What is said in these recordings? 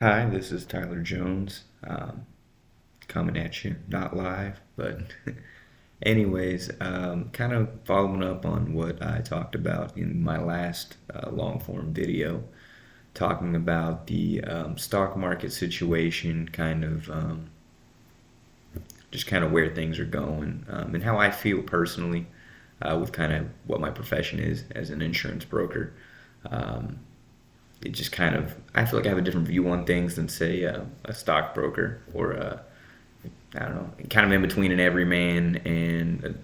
Hi, this is Tyler Jones, coming at you, not live, but anyways, kind of following up on what I talked about in my last long form video, talking about the stock market situation, just kind of where things are going, and how I feel personally with kind of what my profession is as an insurance broker. Um, it just kind of I feel like I have a different view on things than say a stockbroker or I don't know, kind of in between an everyman and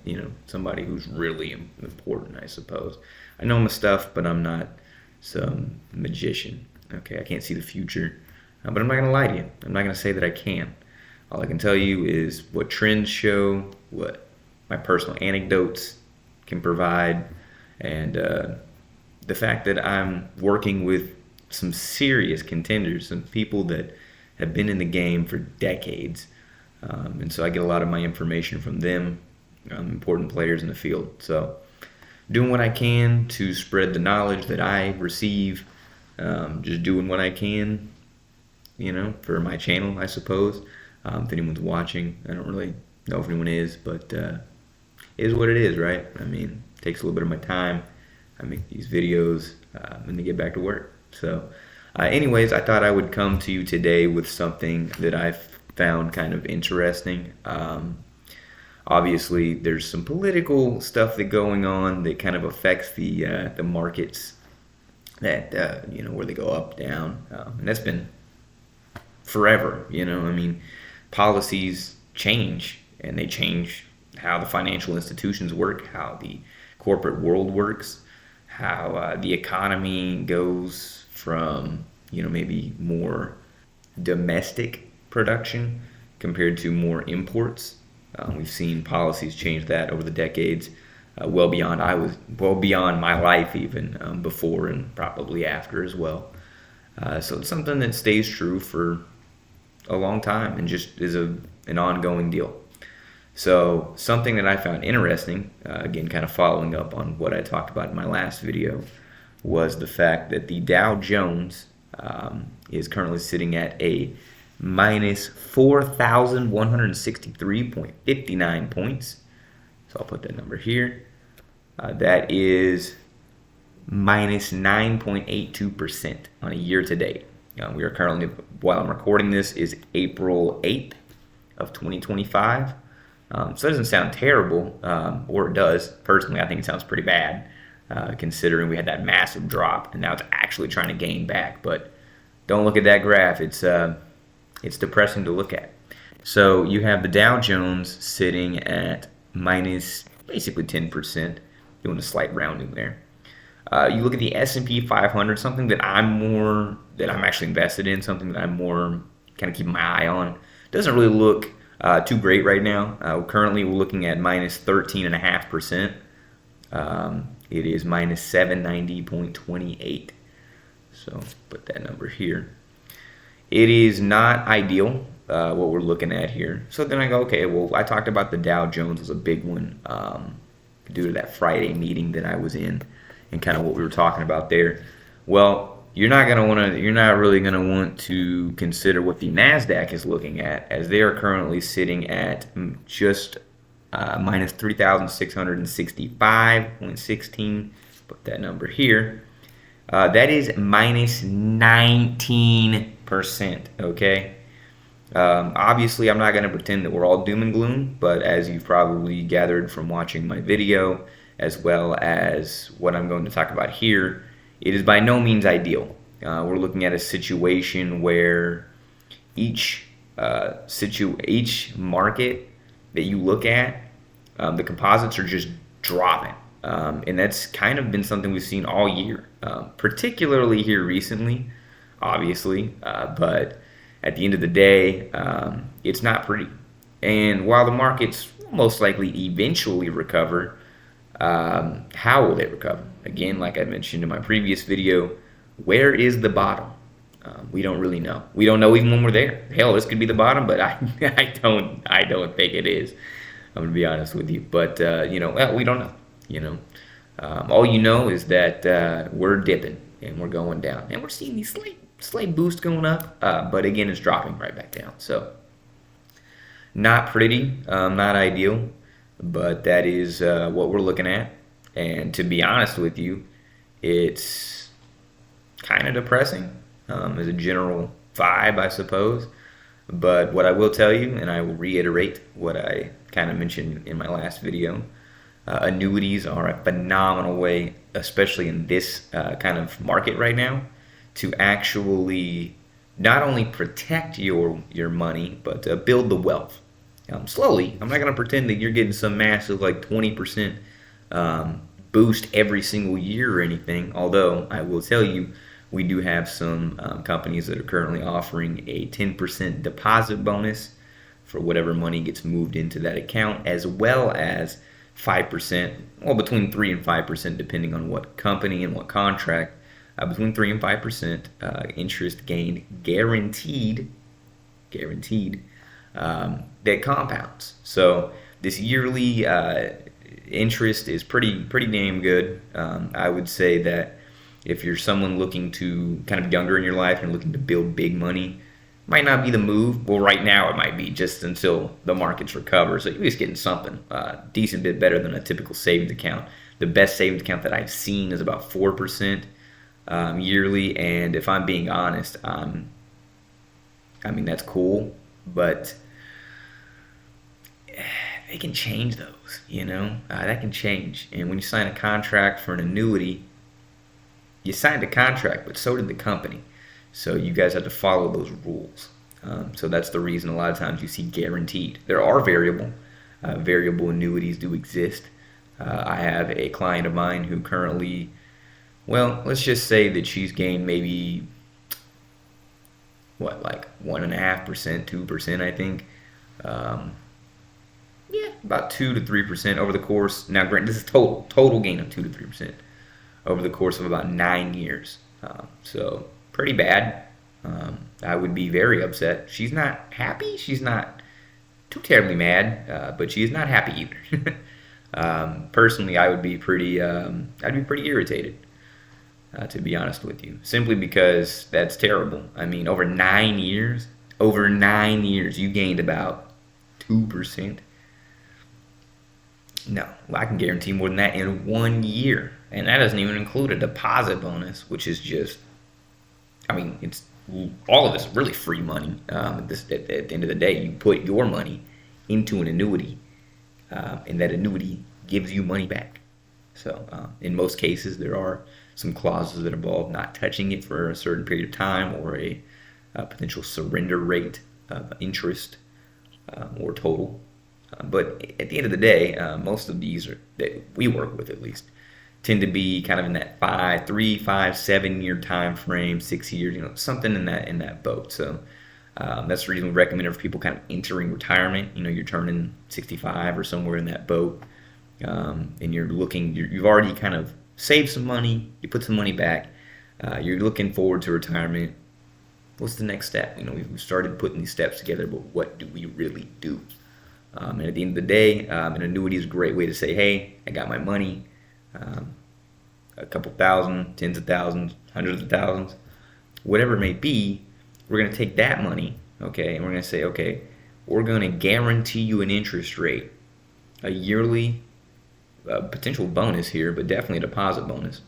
somebody who's really important. I suppose I know my stuff, but I'm not some magician. Okay, I can't see the future, but I'm not gonna lie to you. I'm not gonna say that I can. All I can tell you is what trends show, what my personal anecdotes can provide, and the fact that I'm working with some serious contenders, some people that have been in the game for decades. And so I get a lot of my information from them, important players in the field. So doing what I can to spread the knowledge that I receive, just doing what I can, for my channel, I suppose. If anyone's watching, I don't really know if anyone is, but it is what it is, right? I mean, it takes a little bit of my time. I make these videos and then get back to work. So, anyways, I thought I would come to you today with something that I've found kind of interesting. Obviously, there's some political stuff that going on that kind of affects the markets that where they go up, down, and that's been forever. I mean, policies change and they change how the financial institutions work, how the corporate world works, how the economy goes from maybe more domestic production compared to more imports. We've seen policies change that over the decades, well beyond my life even, before and probably after as well. So it's something that stays true for a long time and just is an ongoing deal. So something that I found interesting, again, kind of following up on what I talked about in my last video, was the fact that the Dow Jones is currently sitting at a minus 4,163.59 points. So I'll put that number here. That is minus 9.82% on a year to date. We are currently, while I'm recording this, is April 8th of 2025. So it doesn't sound terrible, or it does. Personally, I think it sounds pretty bad, considering we had that massive drop, and now it's actually trying to gain back. But don't look at that graph. It's depressing to look at. So you have the Dow Jones sitting at minus basically 10%, doing a slight rounding there. You look at the S&P 500, something that I'm actually invested in, something that I'm more kind of keeping my eye on. Doesn't really look too great right now. Currently, we're looking at minus 13.5%. It is minus 790.28. So put that number here. It is not ideal, what we're looking at here. So then I go, okay, well, I talked about the Dow Jones was a big one due to that Friday meeting that I was in and kind of what we were talking about there. Well, you're not really gonna want to consider what the Nasdaq is looking at, as they are currently sitting at just minus 3,665.16. Put that number here. That is minus 19%. Okay. Obviously, I'm not going to pretend that we're all doom and gloom, but as you've probably gathered from watching my video, as well as what I'm going to talk about here, it is by no means ideal. We're looking at a situation where each market that you look at, the composites are just dropping. And that's kind of been something we've seen all year, particularly here recently, obviously. But at the end of the day, it's not pretty. And while the markets will most likely eventually recover, how will they recover? Again, like I mentioned in my previous video, where is the bottom? We don't really know. We don't know even when we're there. Hell, this could be the bottom, but I don't think it is. I'm gonna be honest with you. But well, we don't know. All you know is that we're dipping and we're going down, and we're seeing these slight boost going up, but again, it's dropping right back down. So not pretty, not ideal, but that is what we're looking at. And to be honest with you, it's kind of depressing as a general vibe, I suppose. But what I will tell you, and I will reiterate what I kind of mentioned in my last video, annuities are a phenomenal way, especially in this kind of market right now, to actually not only protect your money, but build the wealth. Slowly. I'm not going to pretend that you're getting some massive like 20% boost every single year or anything, although I will tell you we do have some companies that are currently offering a 10% deposit bonus for whatever money gets moved into that account, as well as 5%, well, between 3 and 5%, depending on what company and what contract, between 3 and 5% interest gained guaranteed, that compounds. So this yearly interest is pretty damn good. I would say that if you're someone looking to kind of younger in your life and looking to build big money, might not be the move. Well, right now it might be, just until the markets recover. So you're just getting something decent bit better than a typical savings account. The best savings account that I've seen is about 4% yearly, and if I'm being honest, I mean that's cool, but they can change those. That can change. And when you sign a contract for an annuity, you signed a contract, but so did the company. So you guys have to follow those rules. So that's the reason a lot of times you see guaranteed. There are variable annuities do exist. I have a client of mine who currently, well, let's just say that she's gained maybe, like 1.5%, 2%, I think. About 2 to 3% over the course. Now, granted, this is total gain of 2 to 3% over the course of about 9 years. So pretty bad. I would be very upset. She's not happy. She's not too terribly mad, but she is not happy either. Personally, I would be pretty. I'd be pretty irritated, to be honest with you, simply because that's terrible. I mean, over 9 years, you gained about 2%. No, I can guarantee more than that in 1 year. And that doesn't even include a deposit bonus, which is just, I mean, it's all of it's really free money. At the end of the day, you put your money into an annuity, and that annuity gives you money back. So in most cases, there are some clauses that involve not touching it for a certain period of time, or a potential surrender rate of interest or total. But at the end of the day, most of these that we work with, at least, tend to be kind of in that 3, 5, 7 year time frame, 6 years, something in that boat. So that's the reason we recommend it for people kind of entering retirement. You're turning 65 or somewhere in that boat, and you've already kind of saved some money, you put some money back, you're looking forward to retirement. What's the next step? We've started putting these steps together, but what do we really do? And at the end of the day, an annuity is a great way to say, hey, I got my money, a couple thousand, tens of thousands, hundreds of thousands, whatever it may be. We're going to take that money, okay, and we're going to say, okay, we're going to guarantee you an interest rate, a yearly potential bonus here, but definitely a deposit bonus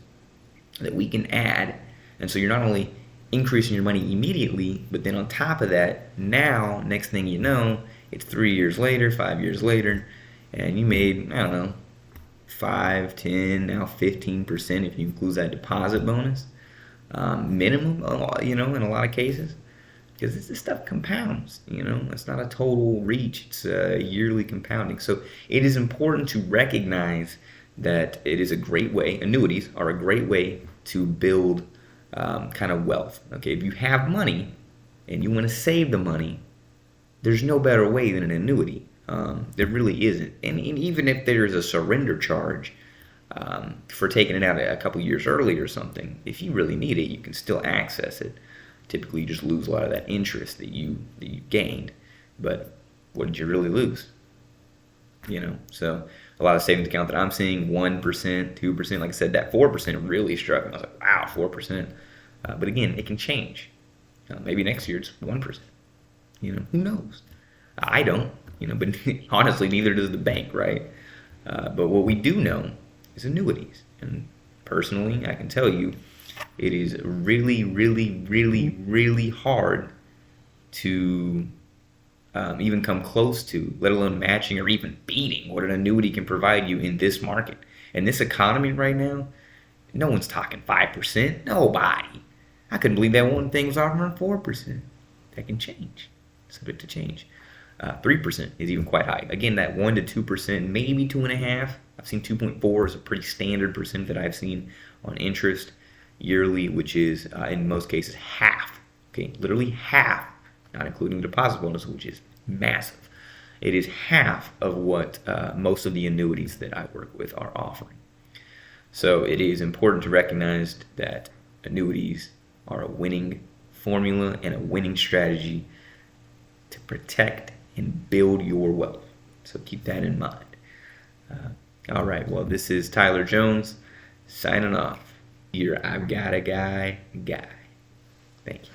that we can add. And so you're not only increasing your money immediately, but then on top of that, now, next thing you know, it's 3 years later, 5 years later, and you made, I don't know, 5, 10, now 15% if you include that deposit bonus, minimum, in a lot of cases, because this stuff compounds. It's not a total reach; it's yearly compounding. So it is important to recognize that it is a great way. Annuities are a great way to build kind of wealth. Okay, if you have money and you want to save the money, there's no better way than an annuity. There really isn't. And even if there's a surrender charge for taking it out a couple years early or something, if you really need it, you can still access it. Typically, you just lose a lot of that interest that you gained. But what did you really lose? So a lot of savings account that I'm seeing, 1%, 2%. Like I said, that 4% really struck me. I was like, wow, 4%. But again, it can change. Maybe next year it's 1%. Who knows? I don't. But honestly, neither does the bank, right? But what we do know is annuities, and personally, I can tell you, it is really, really, really, really hard to even come close to, let alone matching or even beating what an annuity can provide you in this market. In this economy right now, no one's talking 5%. Nobody. I couldn't believe that one thing was offering 4%. That can change. Subject to change. 3% is even quite high. Again, that 1 to 2%, maybe 2.5%. I've seen 2.4 is a pretty standard percent that I've seen on interest yearly, which is in most cases half. Okay, literally half, not including the deposit bonus, which is massive. It is half of what most of the annuities that I work with are offering. So it is important to recognize that annuities are a winning formula and a winning strategy to protect and build your wealth. So keep that in mind. All right, well, this is Tyler Jones signing off. Here, I've got a guy. Thank you.